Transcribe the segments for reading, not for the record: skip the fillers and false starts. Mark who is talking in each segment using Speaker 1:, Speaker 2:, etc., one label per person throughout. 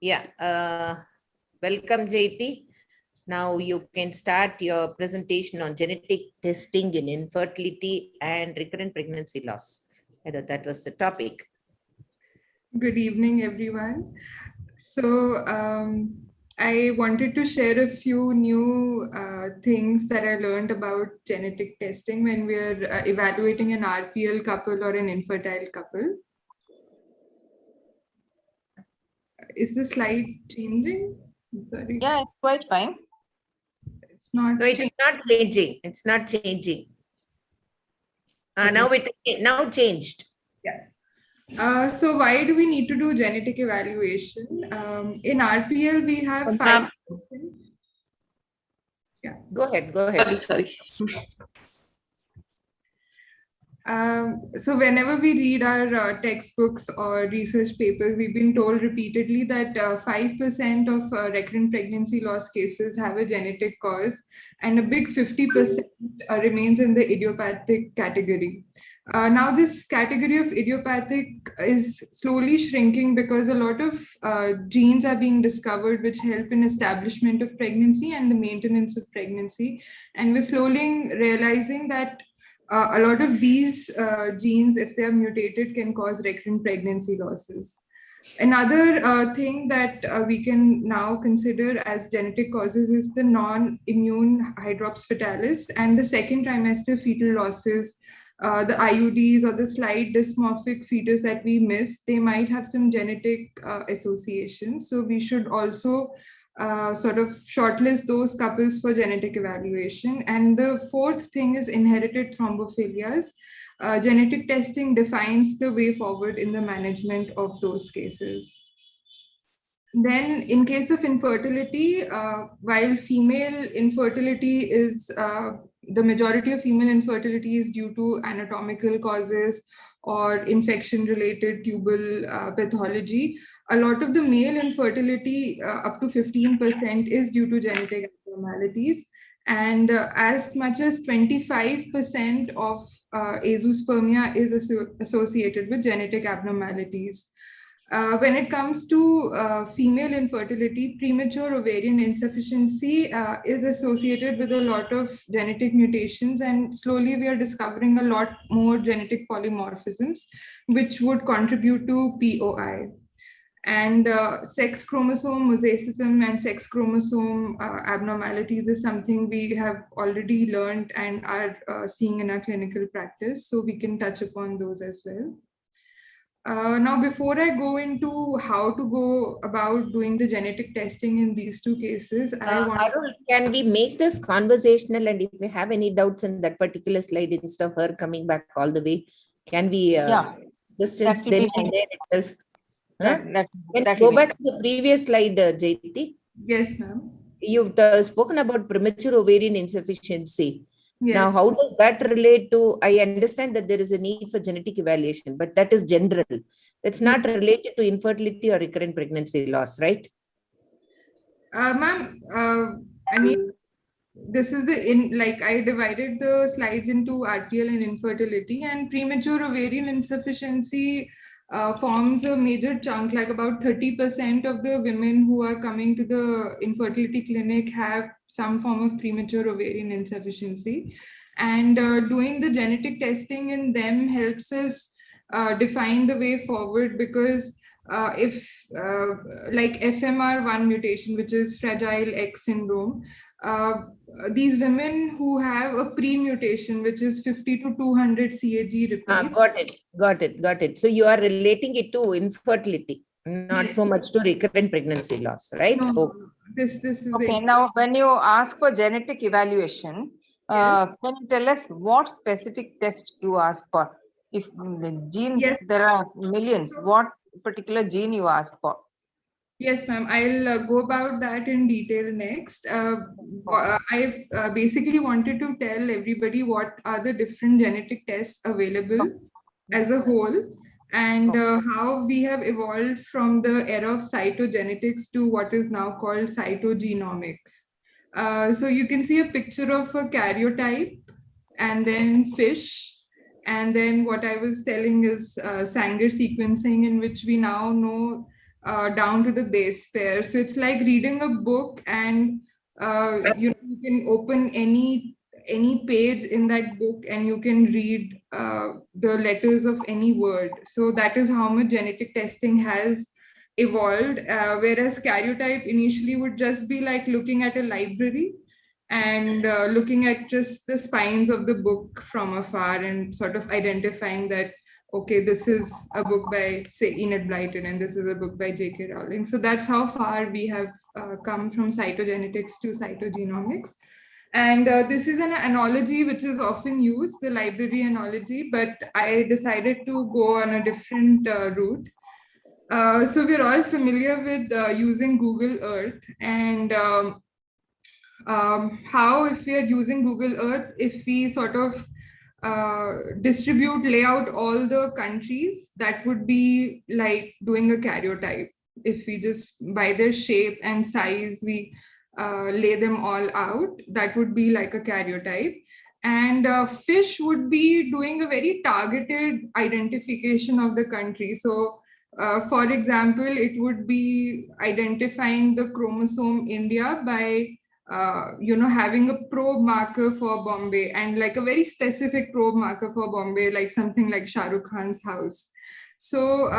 Speaker 1: Yeah. Welcome, Jayati. Now you can start your presentation on genetic testing in infertility and recurrent pregnancy loss. I thought that was the topic.
Speaker 2: Good evening, everyone. So I wanted to share a few new things that I learned about genetic testing when we're evaluating an RPL couple or an infertile couple. Is the slide changing? I'm sorry.
Speaker 3: Yeah, it's quite fine.
Speaker 2: It's not.
Speaker 1: No, it is not changing. It's not changing.
Speaker 2: Okay.
Speaker 1: Now changed.
Speaker 2: Yeah. So why do we need to do genetic evaluation? In RPL, we have 5%. Yeah.
Speaker 1: Go ahead.
Speaker 3: Sorry.
Speaker 2: So whenever we read our textbooks or research papers, we've been told repeatedly that 5% of recurrent pregnancy loss cases have a genetic cause, and a big 50% remains in the idiopathic category. Now, this category of idiopathic is slowly shrinking because a lot of genes are being discovered which help in establishment of pregnancy and the maintenance of pregnancy. And we're slowly realizing that a lot of these genes, if they are mutated, can cause recurrent pregnancy losses. Another thing that we can now consider as genetic causes is the non-immune Hydrops Fetalis and the second trimester fetal losses. The IUDs or the slight dysmorphic fetus that we miss, they might have some genetic associations. So we should also sort of shortlist those couples for genetic evaluation. And the fourth thing is inherited thrombophilias. Genetic testing defines the way forward in the management of those cases. Then in case of infertility, while female infertility is, the majority of female infertility is due to anatomical causes or infection-related tubal pathology, a lot of the male infertility, up to 15%, is due to genetic abnormalities. And as much as 25% of azoospermia is associated with genetic abnormalities. When it comes to female infertility, premature ovarian insufficiency is associated with a lot of genetic mutations, and slowly we are discovering a lot more genetic polymorphisms, which would contribute to POI. And sex chromosome mosaicism and sex chromosome abnormalities is something we have already learned and are seeing in our clinical practice, so we can touch upon those as well. Now, before I go into how to go about doing the genetic testing in these two cases,
Speaker 1: Arul, can we make this conversational? And if we have any doubts in that particular slide, instead of her coming back all the way, can we questions then and there itself? Go back to the previous slide, Jayati.
Speaker 2: Yes, ma'am.
Speaker 1: You've spoken about premature ovarian insufficiency.
Speaker 2: Yes.
Speaker 1: Now, how does that relate to, I understand that there is a need for genetic evaluation, but that is general. It's not related to infertility or recurrent pregnancy loss, right?
Speaker 2: Ma'am, I mean, this is I divided the slides into RPL and infertility, and premature ovarian insufficiency forms a major chunk, like about 30% of the women who are coming to the infertility clinic have some form of premature ovarian insufficiency. And doing the genetic testing in them helps us define the way forward, because if like FMR1 mutation, which is Fragile X syndrome, these women who have a pre-mutation, which is 50 to 200 CAG repeats.
Speaker 1: Got it. So you are relating it to infertility, not so much to recurrent pregnancy loss, right?
Speaker 2: No, this is
Speaker 3: okay. Now, when you ask for genetic evaluation, can you tell us what specific test you ask for? If the genes, there are millions, what particular gene you ask for?
Speaker 2: Yes, ma'am. I'll go about that in detail next. I've basically wanted to tell everybody what are the different genetic tests available as a whole, and how we have evolved from the era of cytogenetics to what is now called cytogenomics. So you can see a picture of a karyotype and then fish. And then what I was telling is Sanger sequencing, in which we now know down to the base pair. So it's like reading a book, and you can open any page in that book and you can read the letters of any word. So that is how much genetic testing has evolved, whereas karyotype initially would just be like looking at a library and looking at just the spines of the book from afar and sort of identifying that, okay, this is a book by, say, Enid Blyton, and this is a book by J.K. Rowling. So that's how far we have come from cytogenetics to cytogenomics. And this is an analogy which is often used, the library analogy, but I decided to go on a different route. So we're all familiar with using Google Earth, and how, if we are using Google Earth, if we sort of lay out all the countries, that would be like doing a karyotype. If we just, by their shape and size, we lay them all out, that would be like a karyotype. And fish would be doing a very targeted identification of the country. So for example, it would be identifying the chromosome India by having a probe marker for Bombay, and like a very specific probe marker for Bombay, like something like Shah Rukh Khan's house. So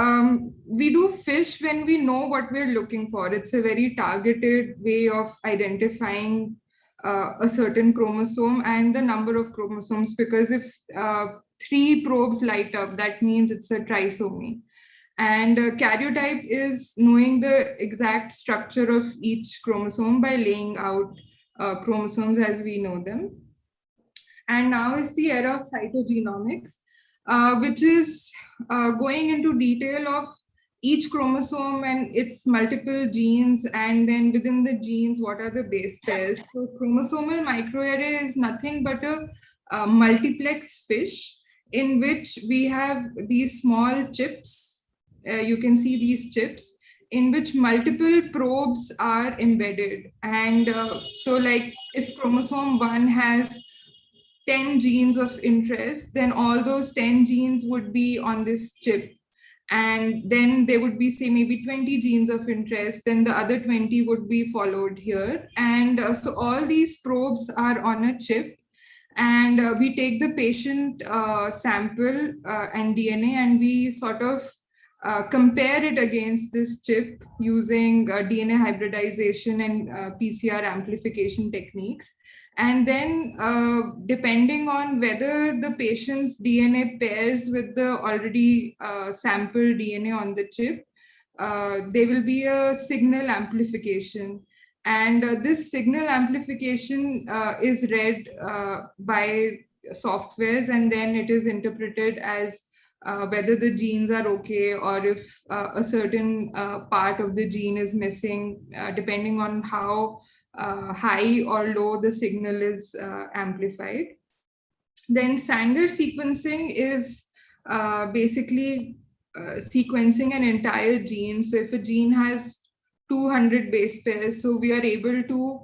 Speaker 2: we do fish when we know what we're looking for. It's a very targeted way of identifying a certain chromosome and the number of chromosomes, because if 3 probes light up, that means it's a trisomy. And karyotype is knowing the exact structure of each chromosome by laying out chromosomes as we know them. And now is the era of cytogenomics, which is going into detail of each chromosome and its multiple genes, and then within the genes, what are the base pairs. So chromosomal microarray is nothing but a multiplex fish in which we have these small chips. You can see these chips in which multiple probes are embedded. And so like if chromosome 1 has 10 genes of interest, then all those 10 genes would be on this chip. And then there would be, say, maybe 20 genes of interest, then the other 20 would be followed here. And so all these probes are on a chip. And we take the patient sample and DNA, and we sort of compare it against this chip using DNA hybridization and PCR amplification techniques. And then depending on whether the patient's DNA pairs with the already sampled DNA on the chip, there will be a signal amplification. And this signal amplification is read by softwares, and then it is interpreted as whether the genes are okay, or if a certain part of the gene is missing, depending on how high or low the signal is amplified. Then Sanger sequencing is basically sequencing an entire gene. So if a gene has 200 base pairs, so we are able to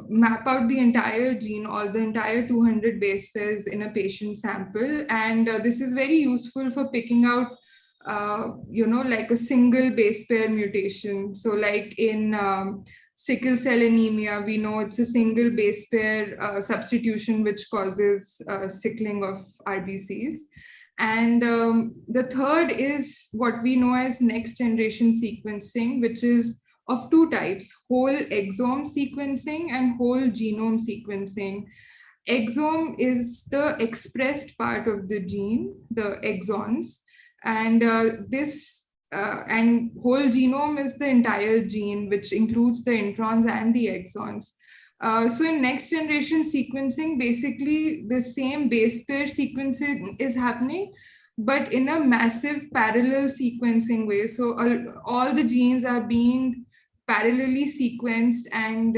Speaker 2: map out the entire gene, or the entire 200 base pairs in a patient sample. And this is very useful for picking out, like a single base pair mutation. So like in sickle cell anemia, we know it's a single base pair substitution which causes sickling of RBCs. And the third is what we know as next generation sequencing, which is of 2 types: whole exome sequencing and whole genome sequencing. Exome is the expressed part of the gene, the exons, and and whole genome is the entire gene, which includes the introns and the exons. So in next generation sequencing, basically the same base pair sequencing is happening, but in a massive parallel sequencing way. So all the genes are being parallelly sequenced, and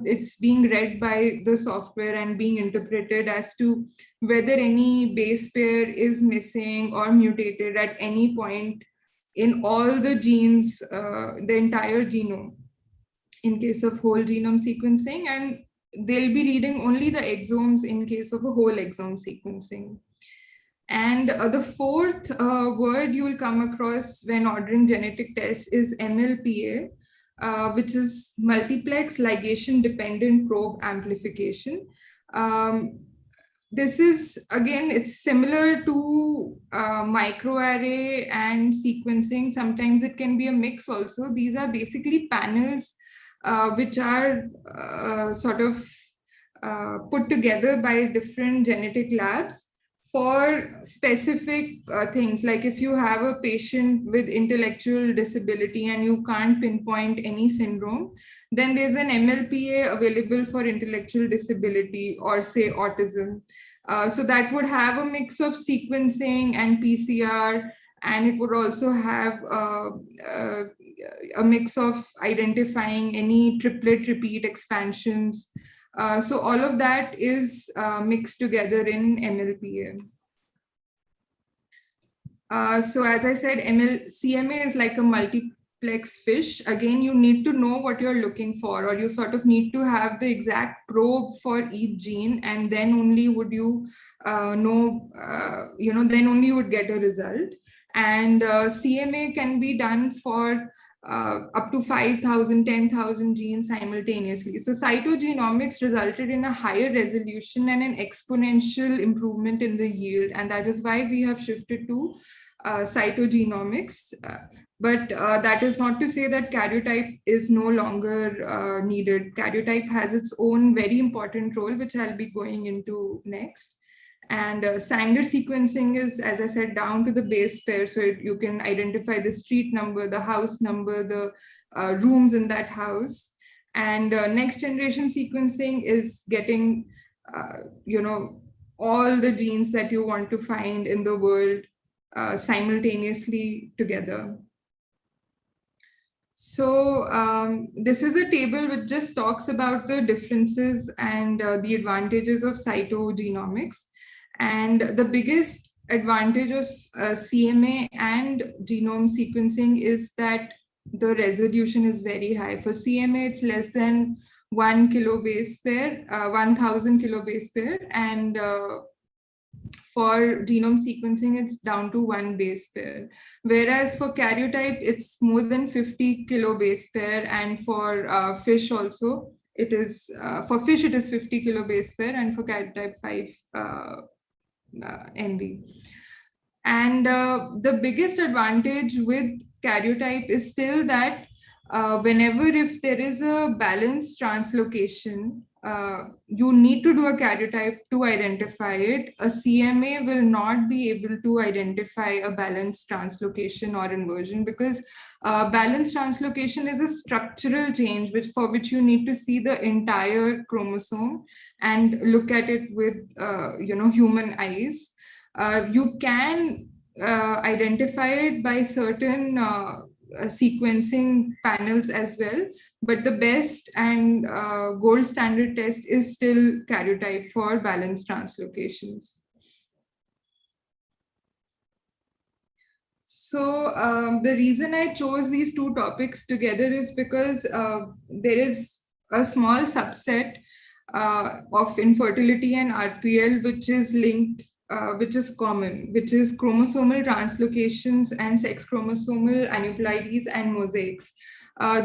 Speaker 2: it's being read by the software and being interpreted as to whether any base pair is missing or mutated at any point in all the genes, the entire genome, in case of whole genome sequencing, and they'll be reading only the exomes in case of a whole exome sequencing. And the fourth word you will come across when ordering genetic tests is MLPA, which is multiplex ligation dependent probe amplification. This is, again, it's similar to microarray and sequencing. Sometimes it can be a mix also. These are basically panels which are sort of put together by different genetic labs for specific things. Like if you have a patient with intellectual disability and you can't pinpoint any syndrome, then there's an MLPA available for intellectual disability or say autism. So that would have a mix of sequencing and PCR, and it would also have a mix of identifying any triplet repeat expansions. So all of that is mixed together in MLPA. So as I said, CMA is like a multiplex fish. Again, you need to know what you're looking for, or you sort of need to have the exact probe for each gene, and then only would you then only you would get a result. And CMA can be done for up to 5,000, 10,000 genes simultaneously. So cytogenomics resulted in a higher resolution and an exponential improvement in the yield. And that is why we have shifted to cytogenomics. But that is not to say that karyotype is no longer needed. Karyotype has its own very important role, which I'll be going into next. And Sanger sequencing is, as I said, down to the base pair. So you can identify the street number, the house number, the rooms in that house. And next generation sequencing is getting, all the genes that you want to find in the world simultaneously together. So this is a table which just talks about the differences and the advantages of cytogenomics. And the biggest advantage of CMA and genome sequencing is that the resolution is very high. For CMA, it's less than 1 kilobase pair, 1,000 kilobase pair, and for genome sequencing, it's down to 1 base pair. Whereas for karyotype, it's more than 50 kilobase pair, and for fish also, it is for fish it is 50 kilobase pair, and for karyotype 5 MB. And the biggest advantage with karyotype is still that whenever if there is a balanced translocation, you need to do a karyotype to identify it. A CMA will not be able to identify a balanced translocation or inversion, because balanced translocation is a structural change for which you need to see the entire chromosome and look at it with human eyes. You can identify it by certain sequencing panels as well, but the best and gold standard test is still karyotype for balanced translocations. So the reason I chose these two topics together is because there is a small subset of infertility and RPL which is linked, which is common, which is chromosomal translocations and sex chromosomal aneuploidies and mosaics.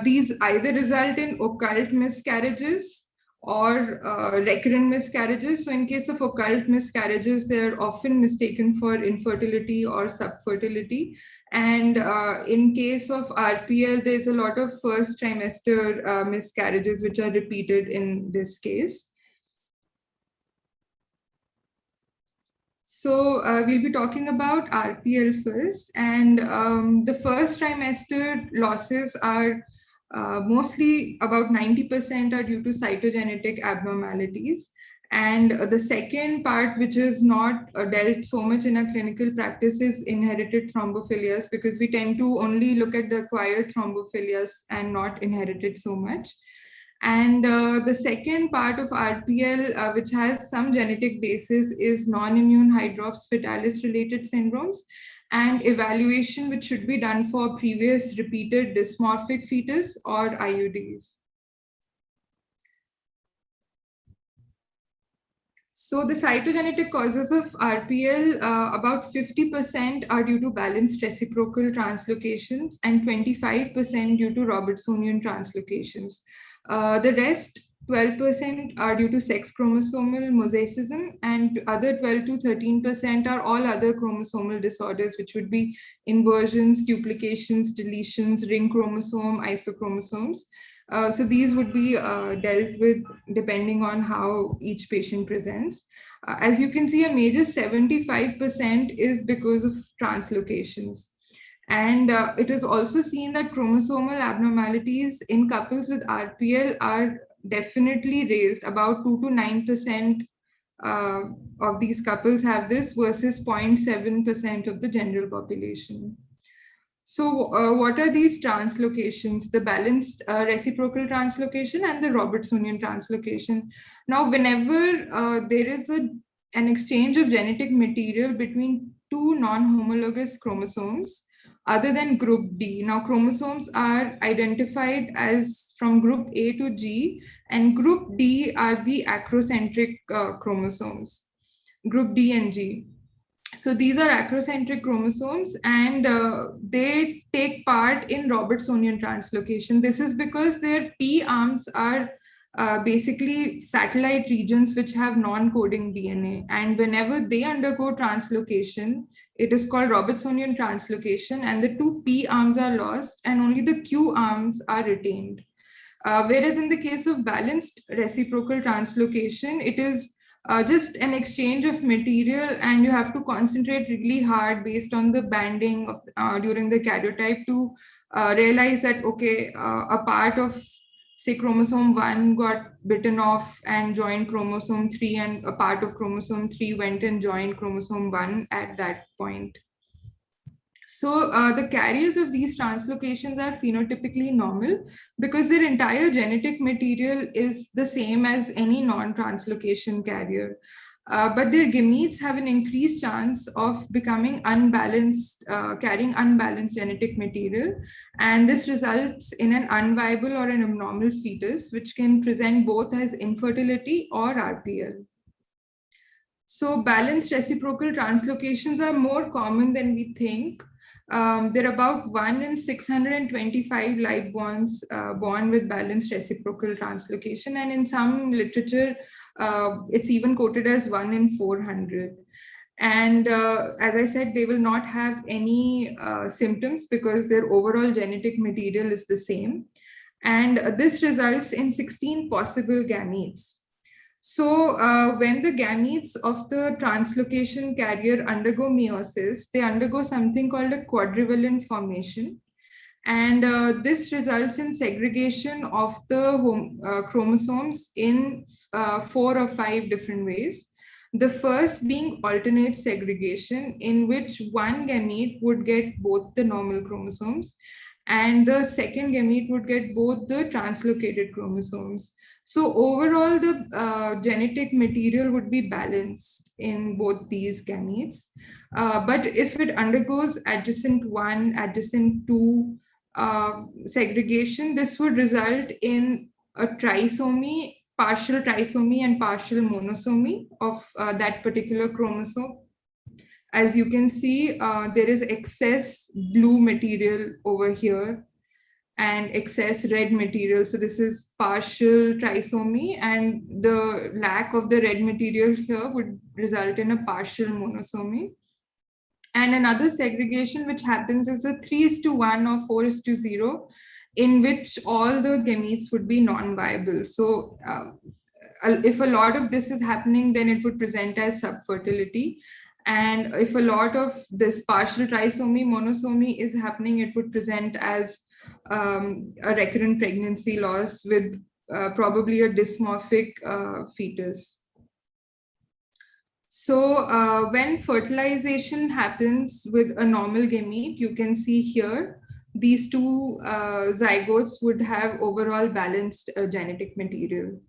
Speaker 2: These either result in occult miscarriages or recurrent miscarriages. So in case of occult miscarriages, they're often mistaken for infertility or subfertility. And in case of RPL, there's a lot of first trimester miscarriages which are repeated in this case. So we'll be talking about RPL first, and the first trimester losses are mostly about 90% are due to cytogenetic abnormalities. And the second part, which is not dealt so much in a clinical practice, is inherited thrombophilias, because we tend to only look at the acquired thrombophilias and not inherited so much. And the second part of RPL, which has some genetic basis, is non-immune Hydrops Fetalis related syndromes, and evaluation which should be done for previous repeated dysmorphic fetus or IUDs. So the cytogenetic causes of RPL, about 50% are due to balanced reciprocal translocations and 25% due to Robertsonian translocations. The rest, 12% are due to sex chromosomal mosaicism, and other 12 to 13% are all other chromosomal disorders, which would be inversions, duplications, deletions, ring chromosome, isochromosomes. So these would be dealt with depending on how each patient presents. As you can see, a major 75% is because of translocations. And it is also seen that chromosomal abnormalities in couples with RPL are definitely raised. About 2 to 9% of these couples have this versus 0.7% of the general population. So what are these translocations? The balanced reciprocal translocation and the Robertsonian translocation. Now, whenever there is an exchange of genetic material between two non-homologous chromosomes, other than group D. Now, chromosomes are identified as from group A to G, and group D are the acrocentric chromosomes, group D and G. So these are acrocentric chromosomes, and they take part in Robertsonian translocation. This is because their P arms are basically satellite regions which have non-coding DNA. And whenever they undergo translocation, it is called Robertsonian translocation, and the two P arms are lost and only the Q arms are retained. Whereas in the case of balanced reciprocal translocation, it is just an exchange of material, and you have to concentrate really hard based on the banding of during the karyotype to realize that, okay, a part of, say, chromosome 1 got bitten off and joined chromosome 3, and a part of chromosome 3 went and joined chromosome 1 at that point. So the carriers of these translocations are phenotypically normal because their entire genetic material is the same as any non-translocation carrier. But their gametes have an increased chance of becoming unbalanced, carrying unbalanced genetic material. And this results in an unviable or an abnormal fetus, which can present both as infertility or RPL. So balanced reciprocal translocations are more common than we think. There are about 1 in 625 live borns born with balanced reciprocal translocation, and in some literature, it's even quoted as 1 in 400. And as I said, they will not have any symptoms because their overall genetic material is the same. And this results in 16 possible gametes. So when the gametes of the translocation carrier undergo meiosis, they undergo something called a quadrivalent formation. And this results in segregation of the chromosomes in 4 or 5 different ways. The first being alternate segregation, in which one gamete would get both the normal chromosomes, and the second gamete would get both the translocated chromosomes. So overall, the genetic material would be balanced in both these gametes. But if it undergoes adjacent 1, adjacent 2 segregation, this would result in a trisomy, partial trisomy and partial monosomy of that particular chromosome. As you can see, there is excess blue material over here and excess red material. So this is partial trisomy, and the lack of the red material here would result in a partial monosomy. And another segregation which happens is a 3:1 or 4:0, in which all the gametes would be non-viable. So if a lot of this is happening, then it would present as subfertility. And if a lot of this partial trisomy, monosomy is happening, it would present as a recurrent pregnancy loss with probably a dysmorphic fetus. So when fertilization happens with a normal gamete, you can see here, these two zygotes would have overall balanced genetic material.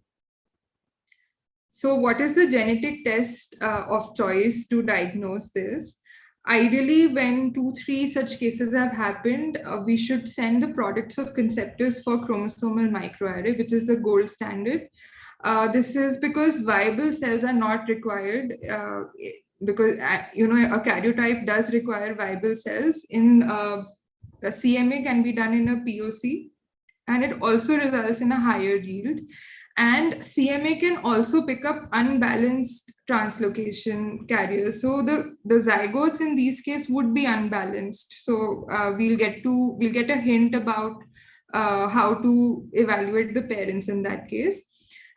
Speaker 2: So what is the genetic test of choice to diagnose this? Ideally, when 2-3 such cases have happened, we should send the products of conceptors for chromosomal microarray, which is the gold standard. This is because viable cells are not required, because a karyotype does require viable cells. In a CMA can be done in a POC, and it also results in a higher yield. And CMA can also pick up unbalanced translocation carriers. So the zygotes in these cases would be unbalanced. So we'll get a hint about how to evaluate the parents in that case.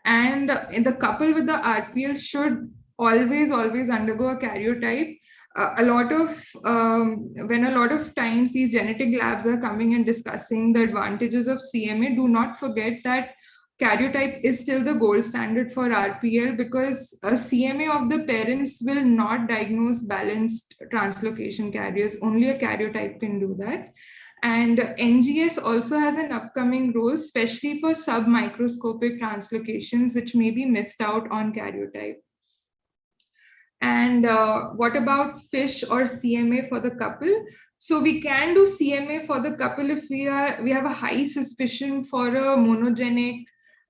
Speaker 2: And in the couple with the RPL should always undergo a karyotype. When a lot of times these genetic labs are coming and discussing the advantages of CMA, do not forget that karyotype is still the gold standard for RPL, because a CMA of the parents will not diagnose balanced translocation carriers. Only a karyotype can do that. And NGS also has an upcoming role, especially for submicroscopic translocations, which may be missed out on karyotype. And what about FISH or CMA for the couple? So we can do CMA for the couple if we have a high suspicion for a monogenic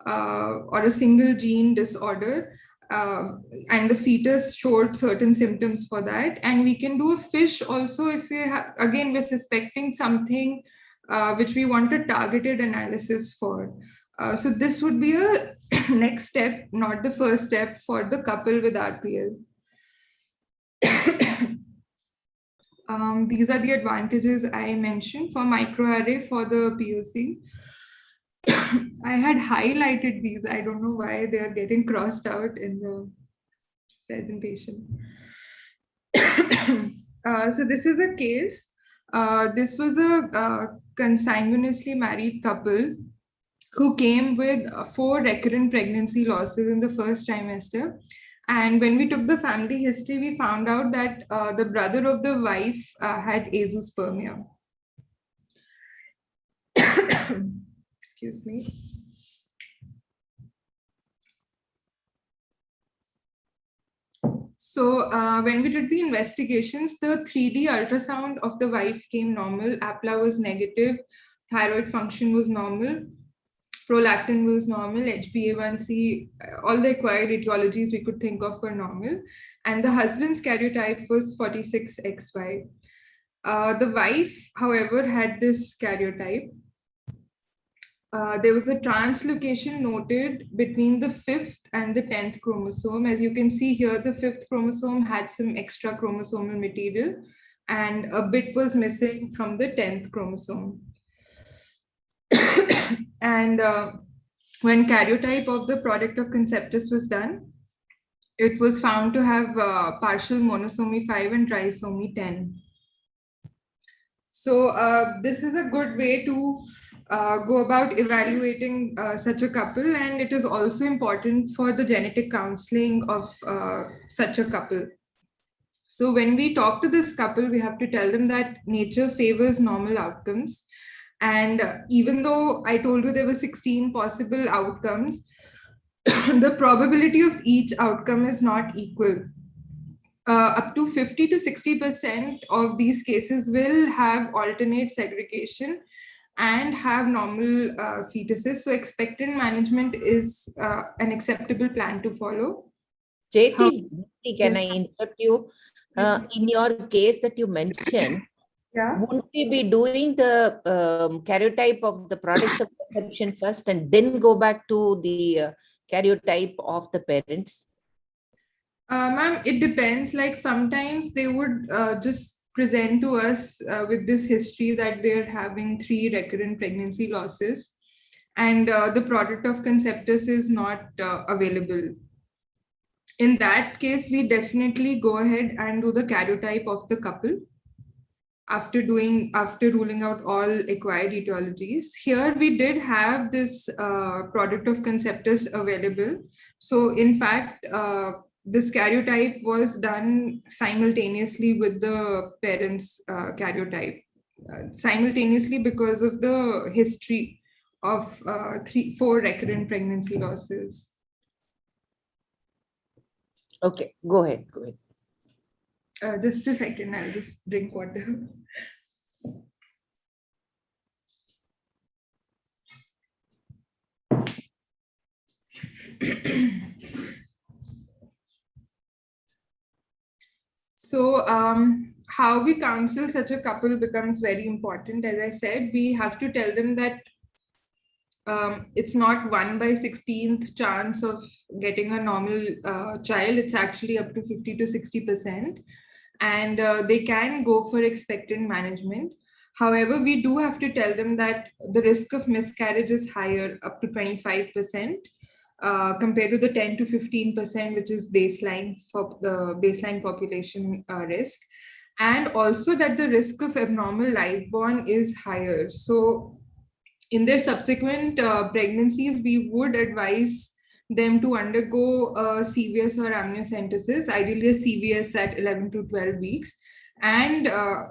Speaker 2: or a single gene disorder, and the fetus showed certain symptoms for that. And we can do a FISH also if we're suspecting something which we want a targeted analysis for. So this would be a next step, not the first step, for the couple with RPL. These are the advantages I mentioned for microarray for the POC. I had highlighted these. I don't know why they are getting crossed out in the presentation. So this is a case. This was a consanguineously married couple who came with 4 recurrent pregnancy losses in the first trimester. And when we took the family history, we found out that the brother of the wife had azoospermia. Excuse me. So when we did the investigations, the 3D ultrasound of the wife came normal. APLA was negative. Thyroid function was normal. Prolactin was normal, HbA1c, all the acquired etiologies we could think of were normal. And the husband's karyotype was 46XY. The wife, however, had this karyotype. There was a translocation noted between the 5th and the 10th chromosome. As you can see here, the 5th chromosome had some extra chromosomal material, and a bit was missing from the 10th chromosome. And when karyotype of the product of conceptus was done, it was found to have partial monosomy 5 and trisomy 10. So this is a good way to go about evaluating such a couple, and it is also important for the genetic counseling of such a couple. So when we talk to this couple, we have to tell them that nature favors normal outcomes. And even though I told you there were 16 possible outcomes, the probability of each outcome is not equal. Up to 50 to 60% of these cases will have alternate segregation and have normal fetuses. So expectant management is an acceptable plan to follow.
Speaker 1: Jayati, can I interrupt you? In your case that you mentioned, wouldn't we be doing the karyotype of the products of conception first and then go back to the karyotype of the parents?
Speaker 2: Ma'am, it depends. Like sometimes they would just present to us with this history that they're having 3 recurrent pregnancy losses, and the product of conceptus is not available. In that case, we definitely go ahead and do the karyotype of the couple after ruling out all acquired etiologies. Here we did have this product of conceptus available. So in fact, this karyotype was done simultaneously with the parents' karyotype, simultaneously because of the history of 4 recurrent pregnancy losses.
Speaker 1: Okay, go ahead.
Speaker 2: Just a second, I'll just drink water. So how we counsel such a couple becomes very important. As I said, we have to tell them that it's not 1/16th chance of getting a normal child. It's actually up to 50 to 60%. And they can go for expectant management. However, we do have to tell them that the risk of miscarriage is higher, up to 25%, compared to the 10 to 15%, which is baseline for the baseline population risk. And also that the risk of abnormal live born is higher. So in their subsequent pregnancies, we would advise them to undergo CVS or amniocentesis, ideally a CVS at 11 to 12 weeks, and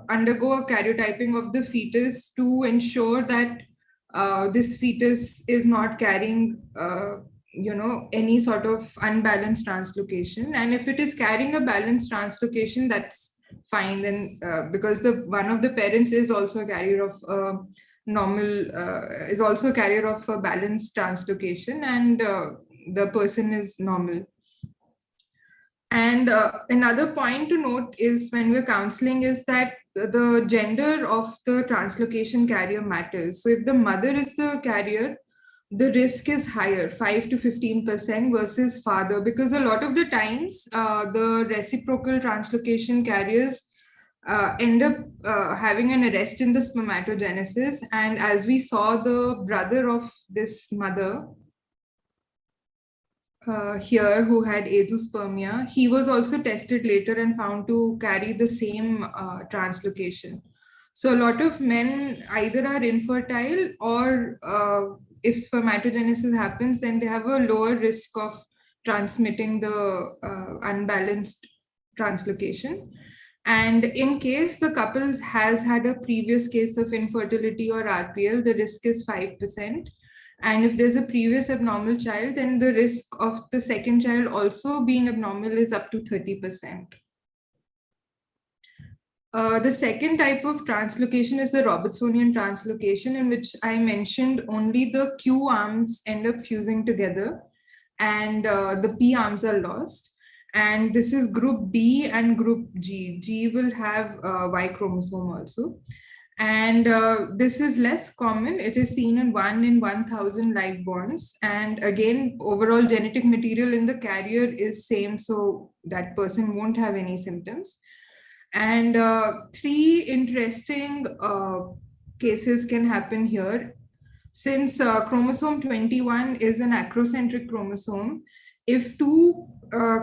Speaker 2: undergo a karyotyping of the fetus to ensure that this fetus is not carrying any sort of unbalanced translocation. And if it is carrying a balanced translocation, that's fine. Then because one of the parents is also a carrier of is also a carrier of a balanced translocation, and the person is normal. And another point to note is when we're counseling is that the gender of the translocation carrier matters. So if the mother is the carrier, the risk is higher, 5 to 15% versus father, because a lot of the times the reciprocal translocation carriers end up having an arrest in the spermatogenesis. And as we saw, the brother of this mother here who had azoospermia, he was also tested later and found to carry the same translocation. So a lot of men either are infertile, or if spermatogenesis happens, then they have a lower risk of transmitting the unbalanced translocation. And in case the couple has had a previous case of infertility or RPL, the risk is 5%. And if there's a previous abnormal child, then the risk of the second child also being abnormal is up to 30%. The second type of translocation is the Robertsonian translocation, in which I mentioned only the Q arms end up fusing together and the P arms are lost. And this is group D and group G. G will have Y chromosome also. And this is less common. It is seen in 1 in 1,000 live borns. And again, overall genetic material in the carrier is same, so that person won't have any symptoms. And 3 interesting cases can happen here. Since chromosome 21 is an acrocentric chromosome, if 2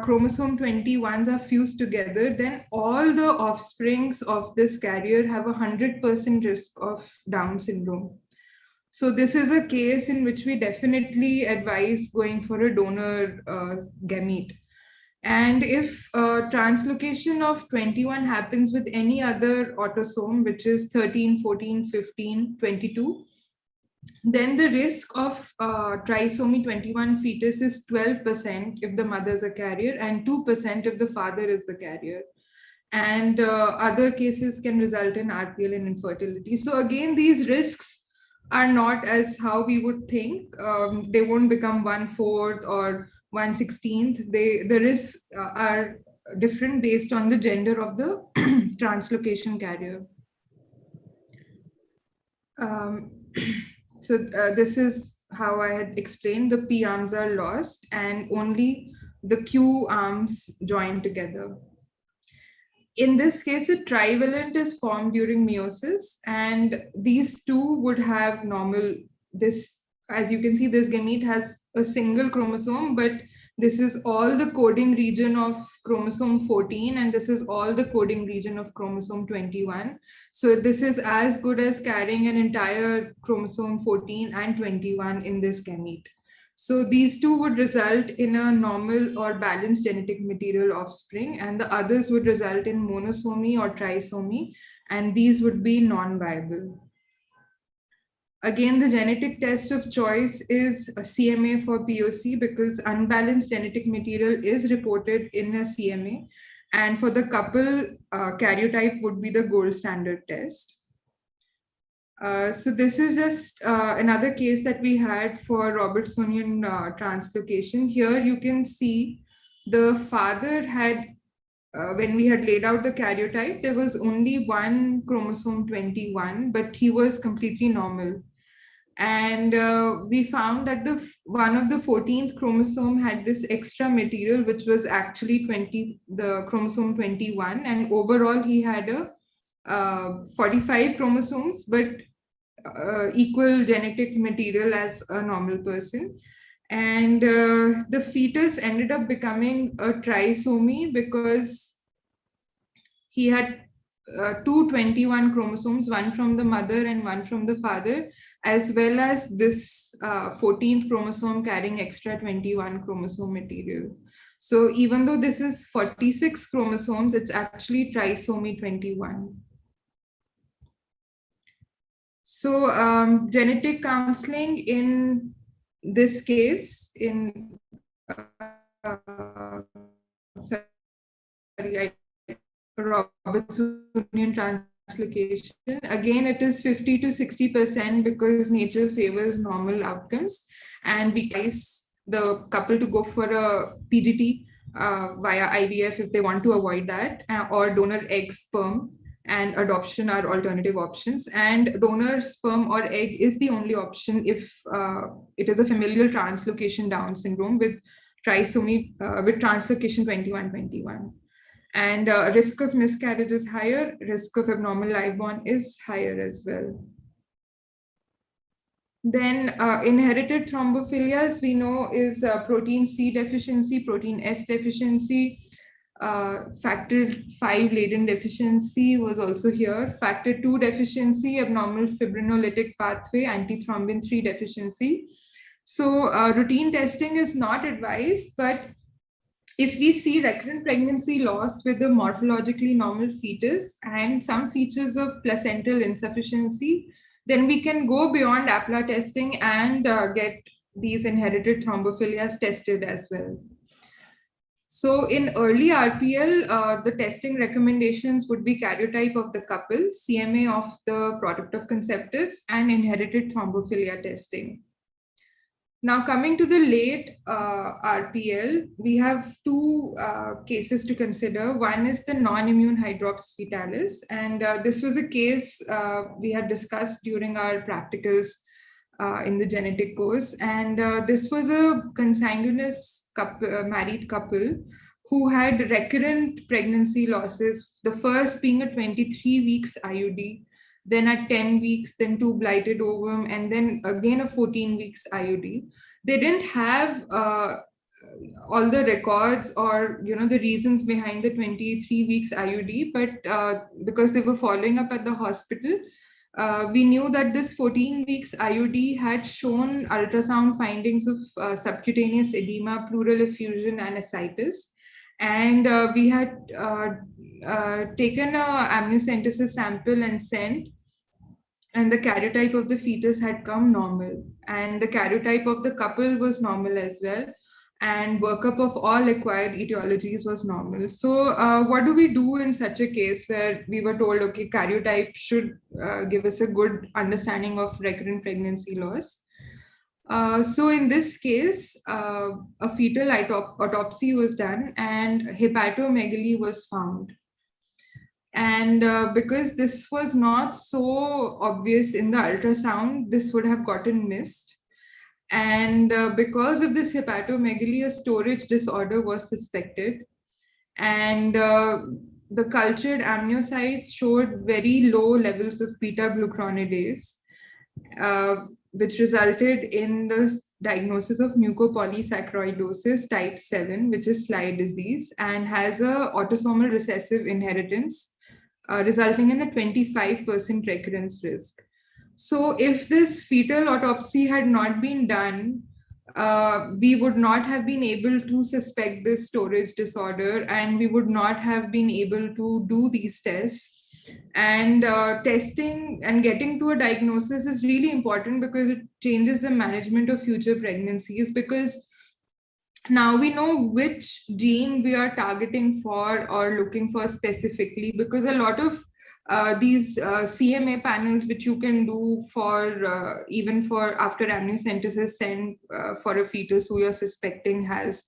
Speaker 2: chromosome 21s are fused together, then all the offsprings of this carrier have a 100% risk of Down syndrome. So this is a case in which we definitely advise going for a donor gamete. And if translocation of 21 happens with any other autosome, which is 13, 14, 15, 22, then the risk of trisomy 21 fetus is 12% if the mother is a carrier and 2% if the father is the carrier. And other cases can result in RPL and infertility. So again, these risks are not as how we would think. They won't become 1/4 or 1/16. The risks are different based on the gender of the translocation carrier. So this is how I had explained. The P arms are lost and only the Q arms join together. In this case, a trivalent is formed during meiosis, and these two would have normal. This, as you can see, this gamete has a single chromosome, but this is all the coding region of chromosome 14, and this is all the coding region of chromosome 21. So this is as good as carrying an entire chromosome 14 and 21 in this gamete. So these two would result in a normal or balanced genetic material offspring, and the others would result in monosomy or trisomy, and these would be non-viable. Again, the genetic test of choice is a CMA for POC, because unbalanced genetic material is reported in a CMA. And for the couple, karyotype would be the gold standard test. So this is just another case that we had for Robertsonian translocation. Here you can see the father had, when we had laid out the karyotype, there was only one chromosome 21, but he was completely normal. And we found that one of the 14th chromosome had this extra material, which was actually the chromosome 21. And overall, he had a 45 chromosomes, but equal genetic material as a normal person. And the fetus ended up becoming a trisomy because he had 221 chromosomes, one from the mother and one from the father, as well as this 14th chromosome carrying extra 21 chromosome material. So even though this is 46 chromosomes, it's actually trisomy 21. So genetic counseling in this case, in Robertsonian translocation, again, it is 50 to 60% because nature favors normal outcomes, and we advise the couple to go for a PGT via IVF if they want to avoid that, or donor egg sperm, and adoption are alternative options. And donor sperm or egg is the only option if it is a familial translocation Down syndrome with trisomy, with translocation 21-21. And risk of miscarriage is higher, risk of abnormal live-born is higher as well. Then inherited thrombophilias, we know, is protein C deficiency, protein S deficiency, factor 5 laden deficiency was also here, factor 2 deficiency, abnormal fibrinolytic pathway, antithrombin 3 deficiency. So routine testing is not advised, but if we see recurrent pregnancy loss with a morphologically normal fetus and some features of placental insufficiency, then we can go beyond APLA testing and get these inherited thrombophilias tested as well. So in early RPL, the testing recommendations would be karyotype of the couple, CMA of the product of conceptus, and inherited thrombophilia testing. Now coming to the late RPL, we have two cases to consider. One is the non-immune Hydrops Fetalis, and this was a case we had discussed during our practicals in the genetic course. And this was a consanguineous married couple who had recurrent pregnancy losses, the first being a 23 weeks IUD, then at 10 weeks, then 2 blighted ovum, and then again a 14 weeks IUD. They didn't have all the records or the reasons behind the 23 weeks IUD, but because they were following up at the hospital, we knew that this 14 weeks IUD had shown ultrasound findings of subcutaneous edema, pleural effusion, and ascites. And we had taken an amniocentesis sample and sent, and the karyotype of the fetus had come normal, and the karyotype of the couple was normal as well, and workup of all acquired etiologies was normal. So what do we do in such a case where we were told, okay, karyotype should give us a good understanding of recurrent pregnancy loss? So in this case, a fetal autopsy was done and hepatomegaly was found. And because this was not so obvious in the ultrasound, this would have gotten missed. And because of this hepatomegaly, a storage disorder was suspected. And the cultured amniocytes showed very low levels of beta-glucuronidase, which resulted in the diagnosis of mucopolysaccharidosis type 7, which is Sly disease, and has a autosomal recessive inheritance, resulting in a 25% recurrence risk. So if this fetal autopsy had not been done, we would not have been able to suspect this storage disorder, and we would not have been able to do these tests. And testing and getting to a diagnosis is really important because it changes the management of future pregnancies, because now we know which gene we are targeting for or looking for specifically, because a lot of these CMA panels, which you can do for even for after amniocentesis sent for a fetus who you're suspecting has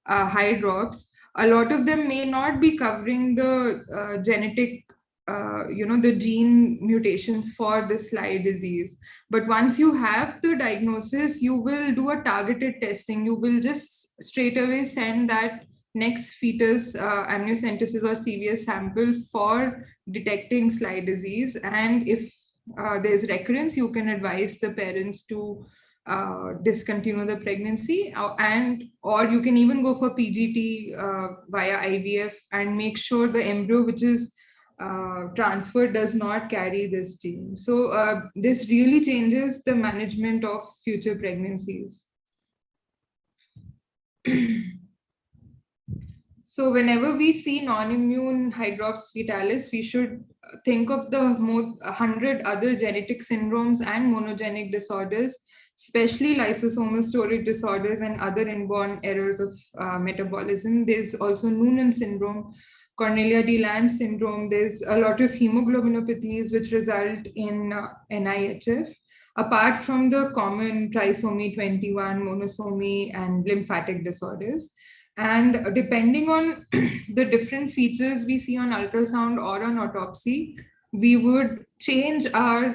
Speaker 2: Hydrops, a lot of them may not be covering the genetic, the gene mutations for this Sly disease. But once you have the diagnosis, you will do a targeted testing. You will just straight away send that next fetus amniocentesis or CVS sample for detecting Sly disease. And if there's recurrence, you can advise the parents to discontinue the pregnancy, or you can even go for PGT via IVF and make sure the embryo which is transferred does not carry this gene. So this really changes the management of future pregnancies. So whenever we see non-immune Hydrops fetalis, we should think of the 100 other genetic syndromes and monogenic disorders, especially lysosomal storage disorders and other inborn errors of metabolism. There's also Noonan syndrome, Cornelia de Lange syndrome. There's a lot of hemoglobinopathies which result in NIHF, apart from the common trisomy 21, monosomy, and lymphatic disorders. And depending on the different features we see on ultrasound or on autopsy, we would change our,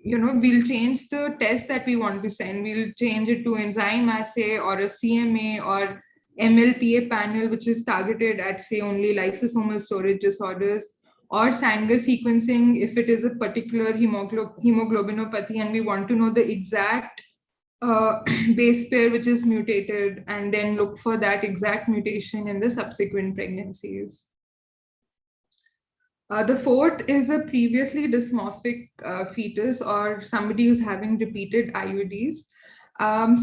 Speaker 2: we'll change the test that we want to send. We'll change it to enzyme assay or a CMA or MLPA panel, which is targeted at, say, only lysosomal storage disorders, or Sanger sequencing if it is a particular hemoglobinopathy and we want to know the exact base pair which is mutated, and then look for that exact mutation in the subsequent pregnancies. The fourth is a previously dysmorphic fetus or somebody who's having repeated IUDs.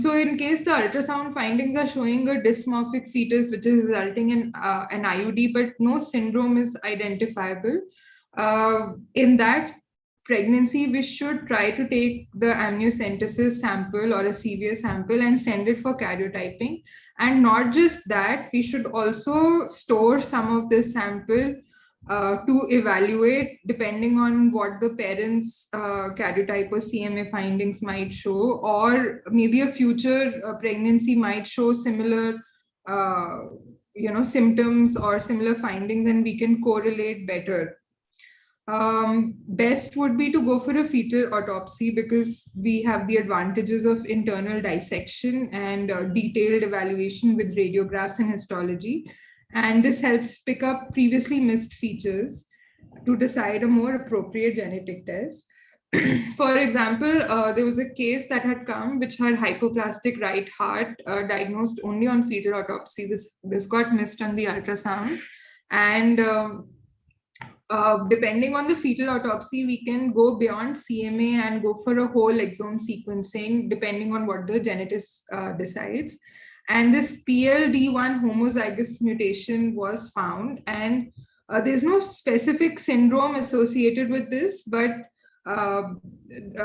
Speaker 2: So in case the ultrasound findings are showing a dysmorphic fetus, which is resulting in an IUD, but no syndrome is identifiable, in that pregnancy, we should try to take the amniocentesis sample or a CVS sample and send it for karyotyping. And not just that, we should also store some of this sample to evaluate depending on what the parents' karyotype or CMA findings might show, or maybe a future pregnancy might show similar symptoms or similar findings, and we can correlate better. Best would be to go for a fetal autopsy because we have the advantages of internal dissection and detailed evaluation with radiographs and histology. And this helps pick up previously missed features to decide a more appropriate genetic test. For example, there was a case that had come which had hypoplastic right heart diagnosed only on fetal autopsy. This got missed on the ultrasound. And depending on the fetal autopsy, we can go beyond CMA and go for a whole exome sequencing, depending on what the genetist decides. And this PLD1 homozygous mutation was found, and there's no specific syndrome associated with this, but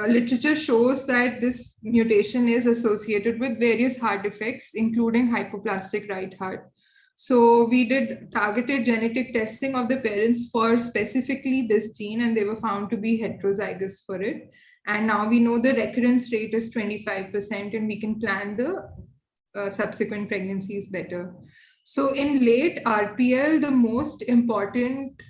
Speaker 2: literature shows that this mutation is associated with various heart defects, including hypoplastic right heart. So we did targeted genetic testing of the parents for specifically this gene, and they were found to be heterozygous for it. And now we know the recurrence rate is 25%, and we can plan the subsequent pregnancies better. So in late RPL, the most important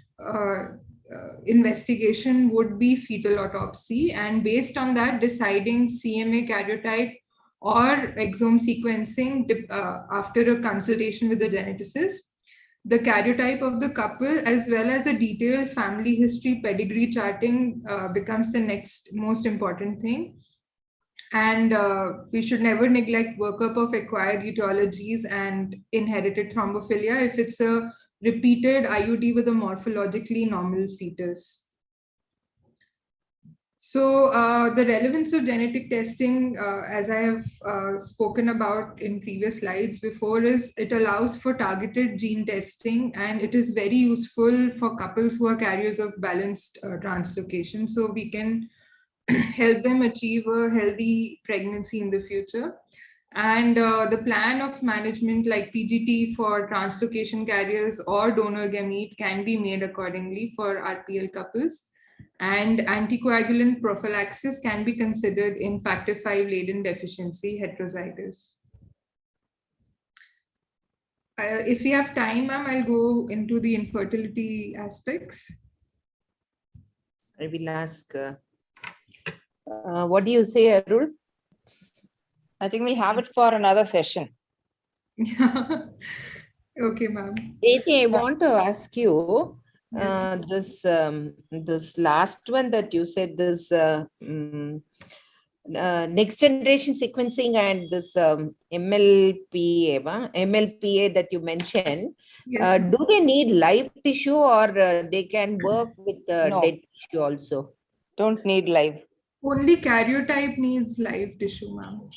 Speaker 2: investigation would be fetal autopsy, and based on that, deciding CMA karyotype or exome sequencing after a consultation with the geneticist, the karyotype of the couple, as well as a detailed family history pedigree charting becomes the next most important thing. And we should never neglect workup of acquired etiologies and inherited thrombophilia if it's a repeated IUD with a morphologically normal fetus. So the relevance of genetic testing, as I have spoken about in previous slides before, is it allows for targeted gene testing, and it is very useful for couples who are carriers of balanced translocation. So we can help them achieve a healthy pregnancy in the future. And the plan of management like PGT for translocation carriers or donor gamete can be made accordingly for RPL couples. And anticoagulant prophylaxis can be considered in factor V laden deficiency heterozygous. If we have time, ma'am, I'll go into the infertility aspects.
Speaker 1: I will ask, what do you say, Arul?
Speaker 3: I think we'll have it for another session.
Speaker 2: Yeah. Okay, ma'am.
Speaker 1: I want to ask you,
Speaker 2: Yes.
Speaker 1: this last one that you said, this next generation sequencing and this MLPA that you mentioned,
Speaker 2: Yes.
Speaker 1: do they need live tissue, or they can work with
Speaker 3: No.
Speaker 1: dead tissue also?
Speaker 3: Don't need live.
Speaker 2: Only karyotype needs live tissue, ma'am.